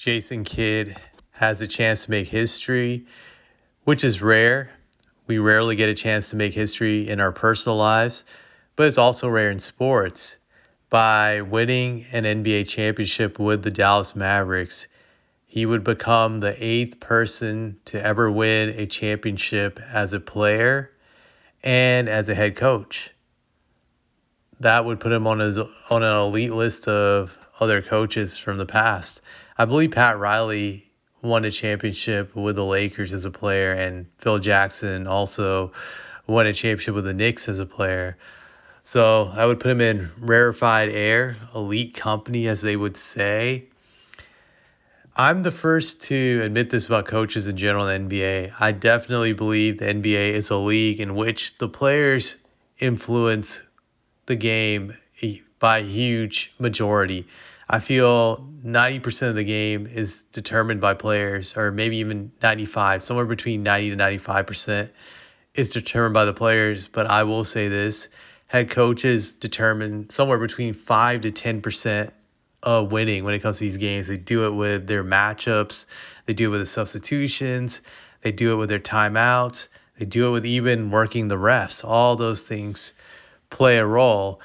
Jason Kidd has a chance to make history, which is rare. We rarely get a chance to make history in our personal lives, but it's also rare in sports. By winning an NBA championship with the Dallas Mavericks, he would become the eighth person to ever win a championship as a player and as a head coach. That would put him on an elite list of other coaches from the past. I believe Pat Riley won a championship with the Lakers as a player, and Phil Jackson also won a championship with the Knicks as a player. So I would put him in rarefied air, elite company, as they would say. I'm the first to admit this about coaches in general in the NBA. I definitely believe the NBA is a league in which the players influence the game by a huge majority. I feel 90% of the game is determined by players, or maybe even 95, somewhere between 90 to 95% is determined by the players. But I will say this, head coaches determine somewhere between 5 to 10% of winning when it comes to these games. They do it with their matchups. They do it with the substitutions. They do it with their timeouts. They do it with even working the refs. All those things play a role.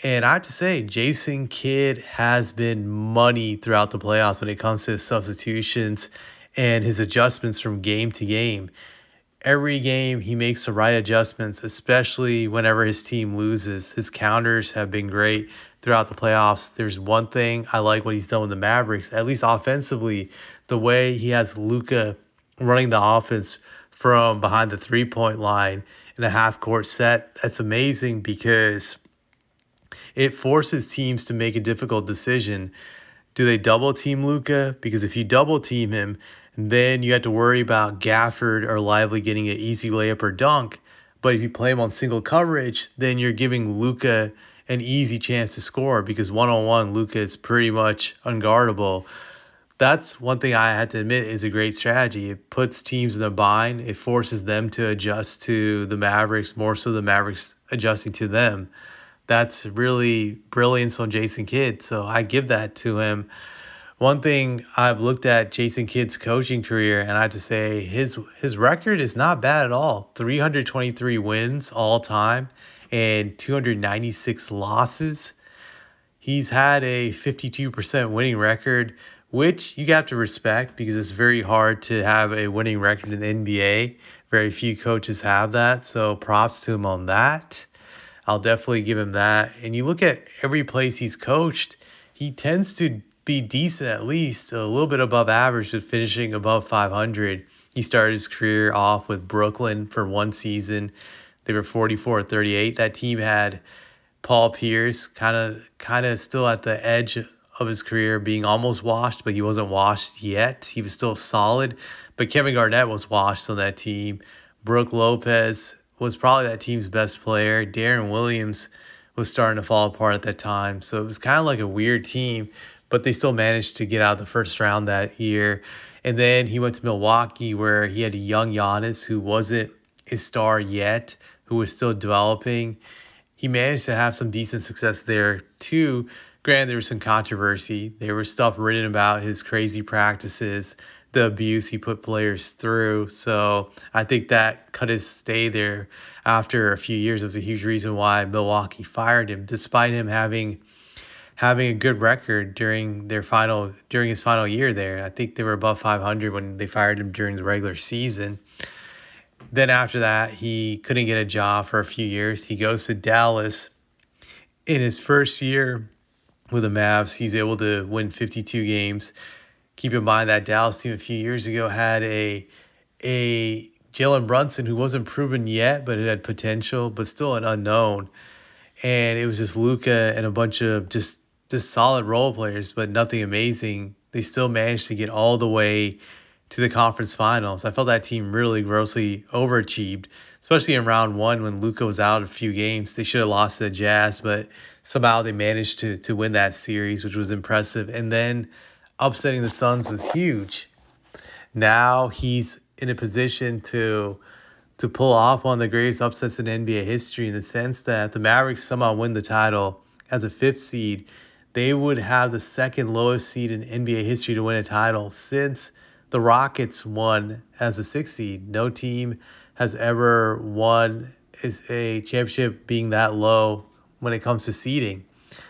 And I have to say, Jason Kidd has been money throughout the playoffs when it comes to his substitutions and his adjustments from game to game. Every game he makes the right adjustments, especially whenever his team loses. His counters have been great throughout the playoffs. There's one thing I like what he's done with the Mavericks, at least offensively, the way he has Luka running the offense from behind the three-point line in a half-court set. That's amazing because it forces teams to make a difficult decision. Do they double team Luka? Because if you double team him, then you have to worry about Gafford or Lively getting an easy layup or dunk. But if you play him on single coverage, then you're giving Luka an easy chance to score because one-on-one Luka is pretty much unguardable. That's one thing I had to admit is a great strategy. It puts teams in a bind. It forces them to adjust to the Mavericks, more so the Mavericks adjusting to them. That's really brilliance on Jason Kidd, so I give that to him. One thing I've looked at Jason Kidd's coaching career, and I have to say his record is not bad at all. 323 wins all time and 296 losses. He's had a 52% winning record, which you have to respect because it's very hard to have a winning record in the NBA. Very few coaches have that, so props to him on that. I'll definitely give him that. And you look at every place he's coached, he tends to be decent, at least a little bit above average, with finishing above 500. He started his career off with Brooklyn for one season. They were 44-38. That team had Paul Pierce kind of still at the edge of his career, being almost washed, but he wasn't washed yet. He was still solid. But Kevin Garnett was washed on that team. Brook Lopez was probably that team's best player. Darren Williams was starting to fall apart at that time. So it was kind of like a weird team, but they still managed to get out of the first round that year. And then he went to Milwaukee where he had a young Giannis who wasn't a star yet, who was still developing. He managed to have some decent success there too. Granted, there was some controversy. There was stuff written about his crazy practices, the abuse he put players through. So I think that cut his stay there after a few years. It was a huge reason why Milwaukee fired him, despite him having a good record during his final year there. I think they were above 500 when they fired him during the regular season. Then after that, he couldn't get a job for a few years. He goes to Dallas. In his first year with the Mavs, he's able to win 52 games. Keep in mind that Dallas team a few years ago had a Jalen Brunson who wasn't proven yet, but it had potential, but still an unknown. And it was just Luka and a bunch of just solid role players, but nothing amazing. They still managed to get all the way to the conference finals. I felt that team really grossly overachieved, especially in round one when Luka was out a few games. They should have lost to the Jazz, but somehow they managed to win that series, which was impressive. And then upsetting the Suns was huge. Now he's in a position to pull off one of the greatest upsets in NBA history, in the sense that the Mavericks somehow win the title as a fifth seed. they would have the second lowest seed in NBA history to win a title since the Rockets won as a 6th seed. No team has ever won a championship being that low when it comes to seeding.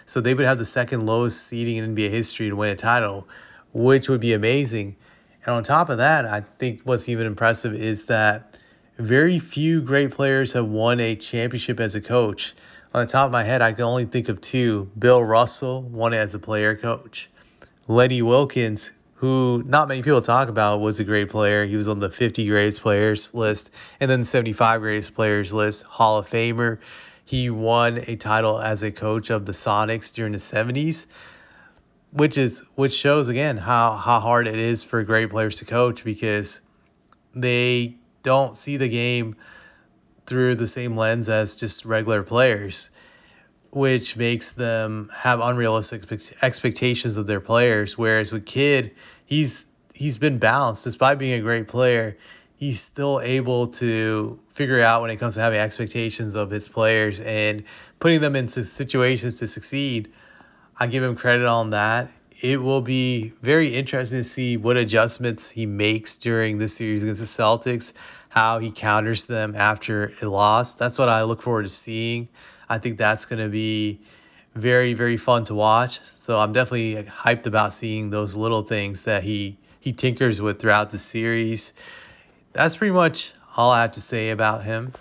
So they would have the second lowest seeding in NBA history to win a title, which would be amazing. And on top of that, I think what's even impressive is that very few great players have won a championship as a coach. On the top of my head, I can only think of two. Bill Russell won it as a player coach. Lenny Wilkens, who not many people talk about, was a great player. He was on the 50 greatest players list and then the 75 greatest players list, Hall of Famer. He won a title as a coach of the Sonics during the 70s, which shows again how hard it is for great players to coach, because they don't see the game through the same lens as just regular players, which makes them have unrealistic expectations of their players. Whereas with Kidd, he's been balanced. Despite being a great player, he's still able to figure out when it comes to having expectations of his players and putting them into situations to succeed. I give him credit on that. It will be very interesting to see what adjustments he makes during this series against the Celtics, how he counters them after a loss. That's what I look forward to seeing. I think that's going to be very, very fun to watch. So I'm definitely hyped about seeing those little things that he tinkers with throughout the series. That's pretty much all I have to say about him.